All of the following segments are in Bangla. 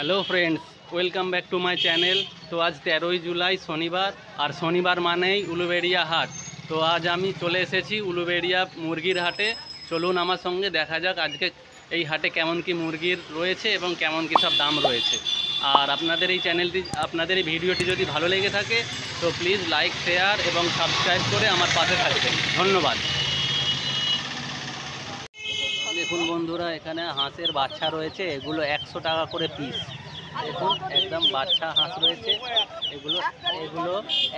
Hello friends, welcome back to my channel. তো আজ 13ই জুলাই শনিবার, আর শনিবার মানেই উলুবেড়িয়া হাট। তো আজ আমি চলে এসেছি উলুবেড়িয়া মুরগির হাটে। চলুন আমার সঙ্গে দেখা যাক আজকে এই হাটে কেমন কি মুরগির রয়েছে এবং কেমন কি সব দাম রয়েছে। আর আপনাদের এই চ্যানেলটি, আপনাদের এই ভিডিওটি যদি ভালো লেগে থাকে তো প্লিজ লাইক, শেয়ার এবং সাবস্ক্রাইব করে আমার পাশে থাকবেন। ধন্যবাদ। দেখুন বন্ধুরা, এখানে হাঁসের বাচ্চা রয়েছে, এগুলো 100 টাকা করে পিস। দেখুন একদম বাচ্চা হাঁস রয়েছে, এগুলো এগুলো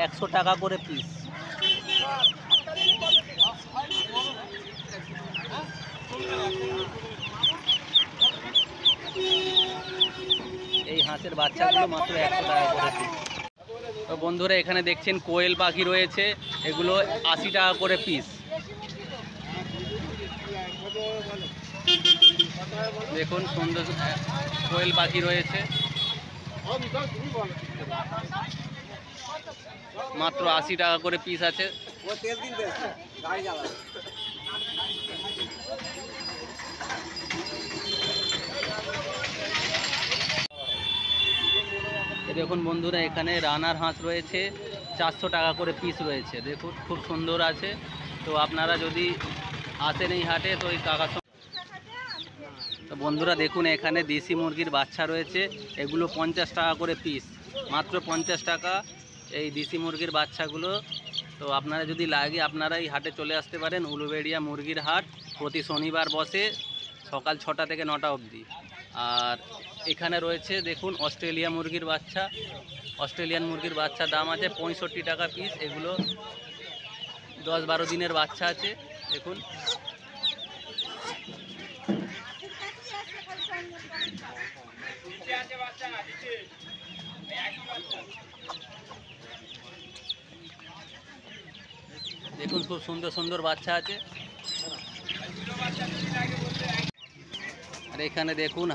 100 টাকা করে পিস। এই হাঁসের বাচ্চাগুলো মাত্র 100 টাকা করে পিস। তো বন্ধুরা, এখানে দেখছেন কোয়েল পাখি রয়েছে, এগুলো 80 টাকা করে পিস। দেখুন সুন্দর কোয়েল পাখি রয়েছে, মাত্র 80 টাকা করে পিস আছে। দেখুন বন্ধুরা, এখানে রানার হাঁস রয়েছে, 400 টাকা করে পিস রয়েছে। দেখুন খুব সুন্দর আছে। তো আপনারা যদি আসেন এই হাটে তো এই কাকা। তো বন্ধুরা দেখুন, এখানে দেশি মুরগির বাচ্চা রয়েছে, এগুলো 50 টাকা করে পিস, মাত্র 50 টাকা এই দেশি মুরগির বাচ্চাগুলো। তো আপনারা যদি লাগে আপনারা এই হাটে চলে আসতে পারেন। উলুবেড়িয়া মুরগির হাট প্রতি শনিবার বসে সকাল 6টা থেকে 9টা অবধি। আর এখানে রয়েছে দেখুন অস্ট্রেলিয়া মুরগির বাচ্চা, অস্ট্রেলিয়ান মুরগির বাচ্চা দাম আছে 65 টাকা পিস। এগুলো 10-12 দিনের বাচ্চা আছে। দেখুন দেখুন খুব সুন্দর সুন্দর বাচ্চা আছে। আর এখানে দেখুন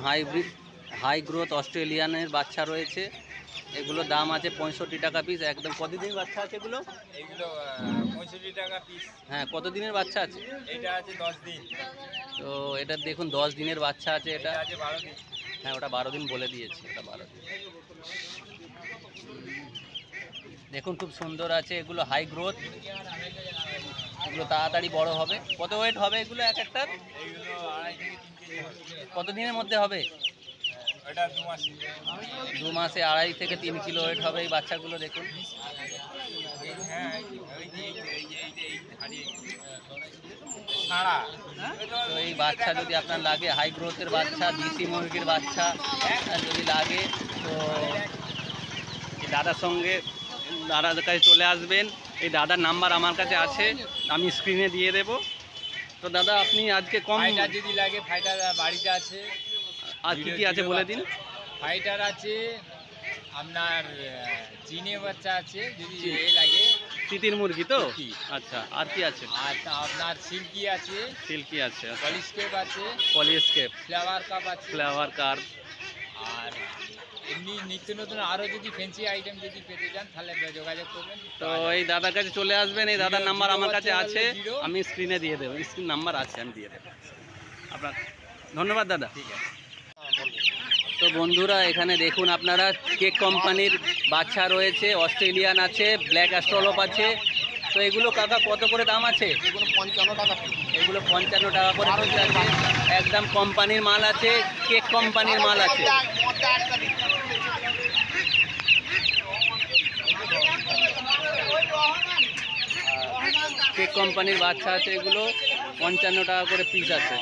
হাই গ্রোথ অস্ট্রেলিয়ানের বাচ্চা রয়েছে, এগুলো দাম আছে 65 টাকা পিস। একদম কতদিনের বাচ্চা আছে এগুলো? 65 টাকা পিস। হ্যাঁ, কতদিনের বাচ্চা আছে? এটা আছে 10 দিন। তো এটা দেখুন 10 দিনের বাচ্চা আছে। এটা আছে 12 দিন। হ্যাঁ, ওটা 12 দিন বলে দিয়েছি, ওটা 12 দিন। দেখুন খুব সুন্দর আছে, এগুলো হাই গ্রোথ, এগুলো তাড়াতাড়ি বড় হবে। কত ওয়েট হবে এগুলো এক একটার? এইগুলো 2.5 থেকে 3 কেজি হবে। কতদিনের মধ্যে হবে? এটা 2 মাস। 2 মাসে 2.5 থেকে 3 কিলো ওয়েট হবে এই বাচ্চাগুলো। দেখুন হ্যাঁ, ওই যে হারিয়ে ছাড়া। তো এই বাচ্চা যদি আপনার লাগে, হাই গ্রোথের বাচ্চা, দেশি মুরগির বাচ্চা যদি লাগে তো এই দাদার সঙ্গে, দাদার কাছে চলে আসবেন। এই দাদার নাম্বার আমার কাছে আছে, আমি স্ক্রিনে দিয়ে দেব। তো দাদা আপনি আজকে কম ফাইটার যদি লাগে, ফাইটার বাড়িতে আছে। আর কি কি আছে বলে দিন। ফাইটার আছে, আপনার চিনে বাচ্চা আছে যদি লাগে। তিতির মুরগি তো? আচ্ছা, আর কি আছে? আর আপনার সিল্কি আছে, সিল্কি আছে, পলিস্কেপ আছে, পলিস্কেপ, ফ্লেভার কাপ আছে, ফ্লেভার কার। আর এমনি নিত্য নতুন আরও যদি ফ্যান্সি আইটেম যদি পেতে চান তাহলে যোগাযোগ করবেন। তো এই দাদার কাছে চলে আসবেন। এই দাদার নাম্বার আমার কাছে আছে, আমি স্ক্রিনে দিয়ে দেবো। স্ক্রিন নাম্বার আছে, আমি দিয়ে দেবো আপনার। ধন্যবাদ দাদা। ঠিক আছে। তো বন্ধুরা, এখানে দেখুন আপনারা কেক কোম্পানির বাচ্চা রয়েছে, অস্ট্রেলিয়ান আছে, ব্ল্যাক অ্যাস্ট্রলপ আছে। তো এগুলো কাকা কত করে দাম আছে? এগুলো 55 টাকা। এগুলো 55 টাকা করে পিস আছে। একদম কোম্পানির মাল আছে, কেক কোম্পানির মাল আছে। কেক কোম্পানির বাচ্চা আছে, এগুলো 55 টাকা করে পিস আছে।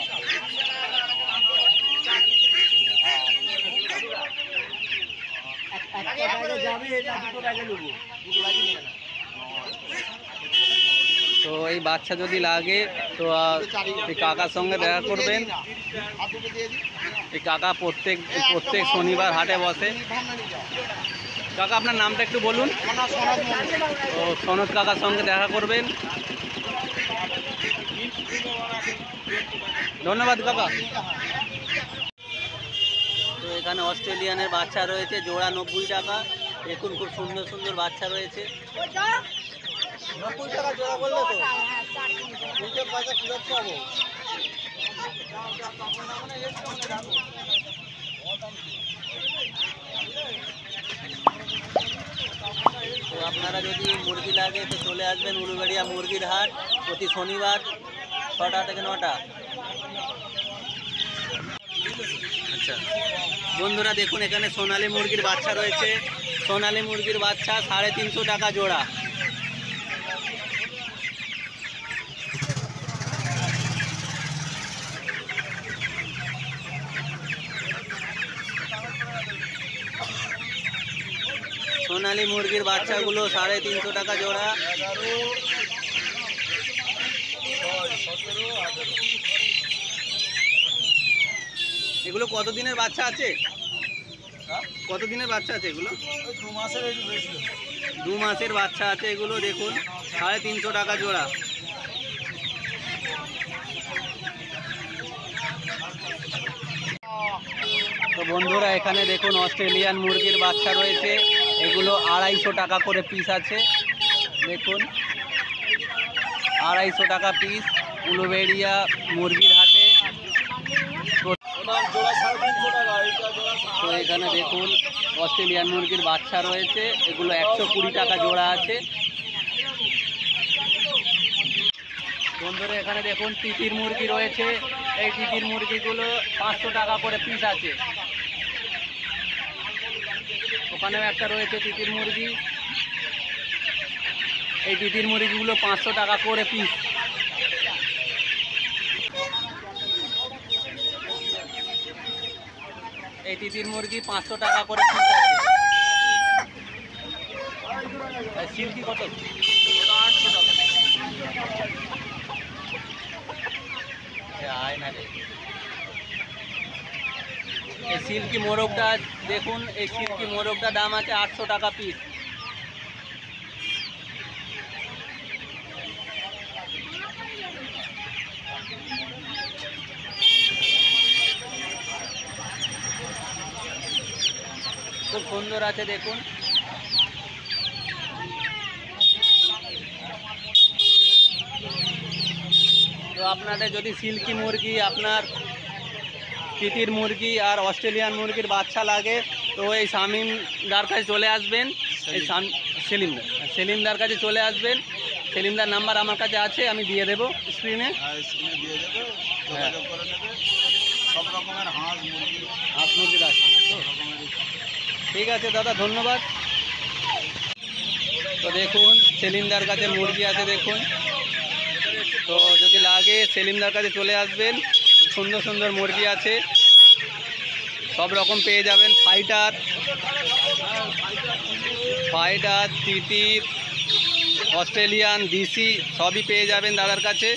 তো এই বাচ্চা যদি লাগে তো এই কাকার সঙ্গে দেখা করবেন। এই কাকা প্রত্যেক শনিবার হাটে বসে। কাকা আপনার নামটা একটু বলুন। তো সনদ কাকার সঙ্গে দেখা করবেন। ধন্যবাদ কাকা। তো এখানে অস্ট্রেলিয়ানের বাচ্চা রয়েছে, জোড়া 90 টাকা। দেখুন খুব সুন্দর সুন্দর বাচ্চা রয়েছে। 90 টাকা জোড়া বললো তো, নিজের পয়সা ফেরত পাবো। যদি মুরগি লাগে তো চলে আসবেন উলুবেড়িয়া মুরগির হাট প্রতি শনিবার 6টা থেকে 9টা। আচ্ছা বন্ধুরা দেখুন এখানে সোনালী মুরগির বাচ্চা রয়েছে। সোনালী মুরগির বাচ্চা 350 টাকা জোড়া। সোনালী মুরগির বাচ্চাগুলো 350 টাকা জোড়া। এগুলো কতদিনের বাচ্চা আছে? কতদিনের বাচ্চা আছে এগুলো? 2 মাসের একটু বেশি। 2 মাসের বাচ্চা আছে এগুলো দেখুন 350 টাকা জোড়া। তো বন্ধুরা এখানে দেখুন অস্ট্রেলিয়ান মুরগির বাচ্চা রয়েছে, এগুলো 250 টাকা করে পিস আছে। দেখুন 250 টাকা পিস উলুবেড়িয়া মুরগির হাটে। তো এখানে দেখুন অস্ট্রেলিয়ান মুরগির বাচ্চা রয়েছে, এগুলো 120 টাকা জোড়া আছে। বন্ধুরা এখানে দেখুন তিতির মুরগি রয়েছে, এই তিতির মুরগিগুলো 500 টাকা করে পিস আছে। ওখানেও একটা রয়েছে তিতির মুরগি, এই তিতির মুরগিগুলো 500 টাকা করে পিস। এই তিতির মুরগি 500 টাকা করে পিস আছে। সিল্কি কত? 800 টাকা। এই সিল্কি মোরগটা দেখুন, এই সিল্কি মোরগটা দাম আছে 800 টাকা পিস। খুব সুন্দর আছে দেখুন। তো আপনাদের যদি সিল্কি মুরগি, আপনার তিতির মুরগি আর অস্ট্রেলিয়ান মুরগির বাচ্চা লাগে তো এই শামিমদার কাছে চলে আসবেন। এই সেলিমদার কাছে চলে আসবেন। সেলিমদার নাম্বার আমার কাছে আছে, আমি দিয়ে দেবো স্ক্রিনে। হ্যাঁ সব রকমের হাঁস মুরগির আছে তো। ঠিক আছে দাদা, ধন্যবাদ। তো দেখুন সেলিমদার কাছে মুরগি আছে দেখুন। তো যদি লাগে সেলিমদার কাছে চলে আসবেন, খুব সুন্দর সুন্দর মুরগি আছে, সব রকম পেয়ে যাবেন। ফাইটার, তিতির, অস্ট্রেলিয়ান, দেশি সবই পেয়ে যাবেন দাদার কাছে।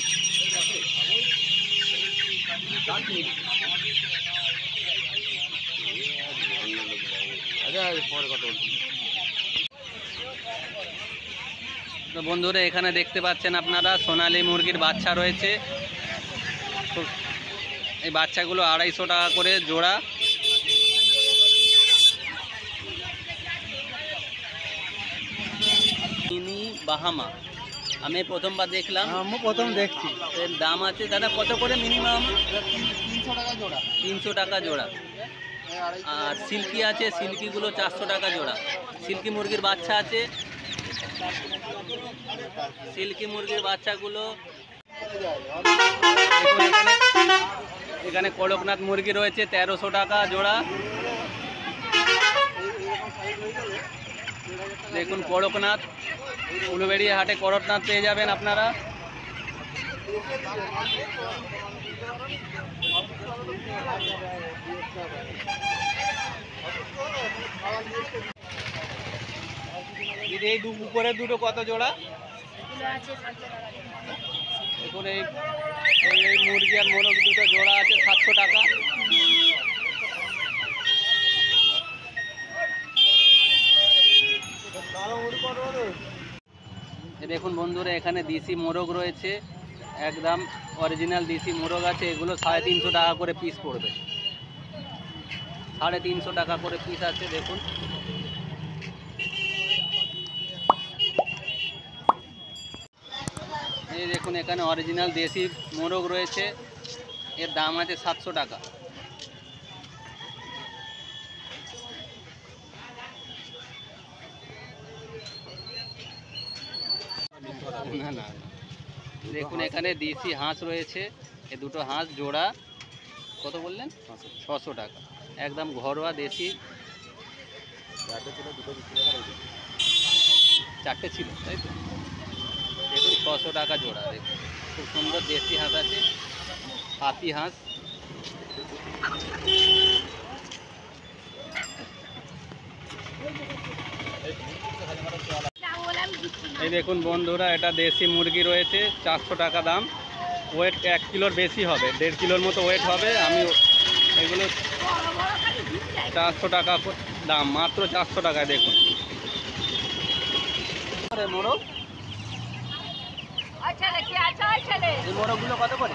তো বন্ধুরা এখানে দেখতে পাচ্ছেন আপনারা সোনালী মুরগির বাচ্চা রয়েছে। এই বাচ্চাগুলো 250 টাকা করে জোড়া। মিনি বাহামা আমি প্রথমবার দেখলাম। আমি প্রথম দেখছি। এর দাম আছে দাদা কত করে মিনিমাম? 300 টাকা জোড়া। 300 টাকা জোড়া। আর সিল্কি আছে, সিল্কিগুলো 400 টাকা জোড়া। সিল্কি মুরগির বাচ্চা আছে, সিল্কি মুরগির বাচ্চাগুলো। এখানে কড়কনাথ মুরগি রয়েছে 1300 টাকা জোড়া। দেখুন কড়কনাথ, উলুবেড়িয়া হাটে কড়কনাথ পেয়ে যাবেন আপনারা। দিদি এই উপরের দুটো কত জোড়া? দেখুন এই মুরগি আর মোরগ দুটো জোড়া আছে 700 টাকা। দেখুন বন্ধুরা এখানে দেশি মোরগ রয়েছে, একদম অরিজিনাল দেশি মোরগ আছে। এগুলো 350 টাকা করে পিস পড়বে। 350 টাকা করে পিস আছে দেখুন। এই দেখুন এখানে অরিজিনাল দেশি মোরগ রয়েছে, এর দাম আছে 700 টাকা। না না, দেখুন এখানে দেশি হাঁস রয়েছে, এই দুটো হাঁস জোড়া কত বললেন? 600 টাকা, একদম ঘরোয়া দেশি। চারটে ছিল তাই তো? দেখুন 600 টাকা জোড়া। দেখুন খুব সুন্দর দেশি হাঁস আছে, পাতি হাঁস। এই দেখুন বন্ধুরা, এটা দেশি মুরগি রয়েছে, 400 টাকা দাম। ওয়েট 1 কিলোর বেশি হবে, 1.5 কিলোর মতো ওয়েট হবে। আমি এগুলো 400 টাকা দাম, মাত্র 400 টাকায়। দেখুন মোরগ, এই মোরগগুলো কত করে?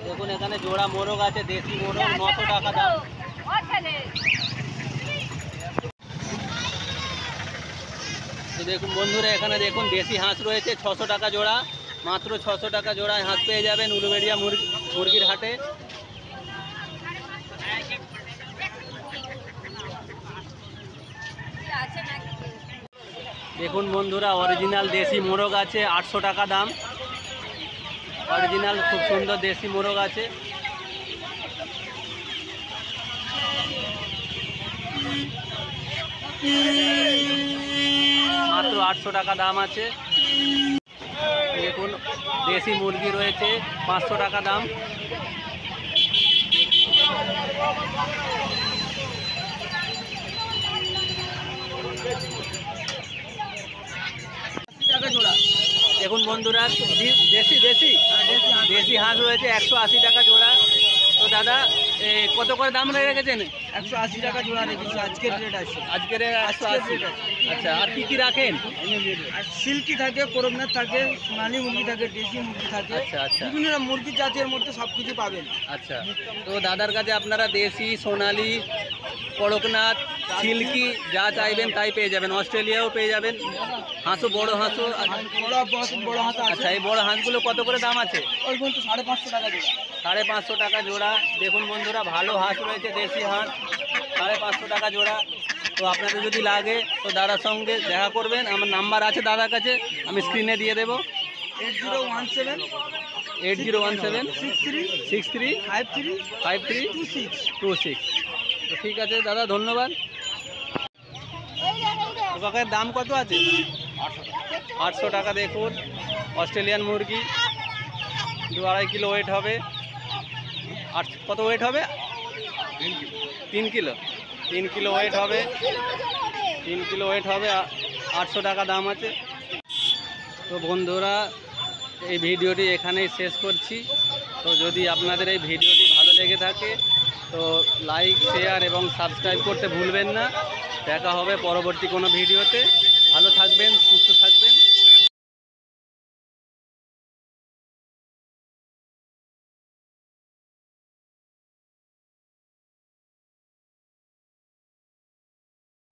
দেখুন এখানে জোড়া মোরগ আছে, দেশি মোরগ 900 টাকা দাম। তো দেখুন বন্ধুরা, এখানে দেখুন দেশি হাঁস রয়েছে 600 টাকা জোড়া, মাত্র 600 টাকা জোড়ায় হাঁস পেয়ে যাবেন উলুবেড়িয়া মুরগির হাটে। দেখুন বন্ধুরা, অরিজিনাল দেশি মোরগ আছে 800 টাকা দাম। অরিজিনাল খুব সুন্দর দেশি মোরগ আছে। মাত্র 800 টাকা দাম আছে। দেখুন দেশি মুরগি রয়েছে 500 টাকা দাম। দেখুন বন্ধুরা, দেশি দেশি দেশি হাঁস রয়েছে 180 টাকা জোড়া। তো দাদা কত করে দাম রেখেছেন? 180 টাকা জোড়া রেখেছি, আজকের রেট আছে। আজকের 180। আচ্ছা, আর কি কি রাখেন? আর সিল্কি থাকে, করমনাথ থাকে, সোনালী মুরগি থাকে, দেশি মুরগি থাকে। আচ্ছা আচ্ছা বিভিন্ন মুরগি জাতের মধ্যে সব কিছু পাবেন। আচ্ছা, তো দাদার কাছে আপনারা দেশি, সোনালী, কড়কনাথ, সিল্কি যা চাইবেন তাই পেয়ে যাবেন। অস্ট্রেলিয়াও পেয়ে যাবেন। হাঁসও, বড় হাঁসও। বড় হাঁস আছে। আচ্ছা, এই বড় হাঁসগুলো কত করে দাম আছে? ওই পর্যন্ত 550 টাকা জোড়া। 550 টাকা জোড়া। দেখুন বন্ধুরা, ভালো হাঁস রয়েছে, দেশি হাঁস 550 টাকা জোড়া। তো আপনাদের যদি লাগে তো দাদার সঙ্গে দেখা করবেন। আমার নাম্বার আছে দাদার কাছে, আমি স্ক্রিনে দিয়ে দেবো। 8017 8017 63 53 53 26। তো ঠিক আছে দাদা, ধন্যবাদ। কাকার দাম কত আছে? 800 টাকা। দেখুন অস্ট্রেলিয়ান মুরগি, 2-2.5 কিলো ওয়েট হবে। কত ওয়েট হবে? 3 কিলো। 3 কিলো ওয়েট হবে। 3 কিলো ওয়েট হবে, 800 টাকা দাম আছে। তো বন্ধুরা, এই ভিডিওটি এখানেই শেষ করছি। তো যদি আপনাদের এই ভিডিওটি ভালো লেগে থাকে তো লাইক, শেয়ার এবং সাবস্ক্রাইব করতে ভুলবেন না। দেখা হবে পরবর্তী কোনো ভিডিওতে। ভালো থাকবেন, সুস্থ থাকবেন।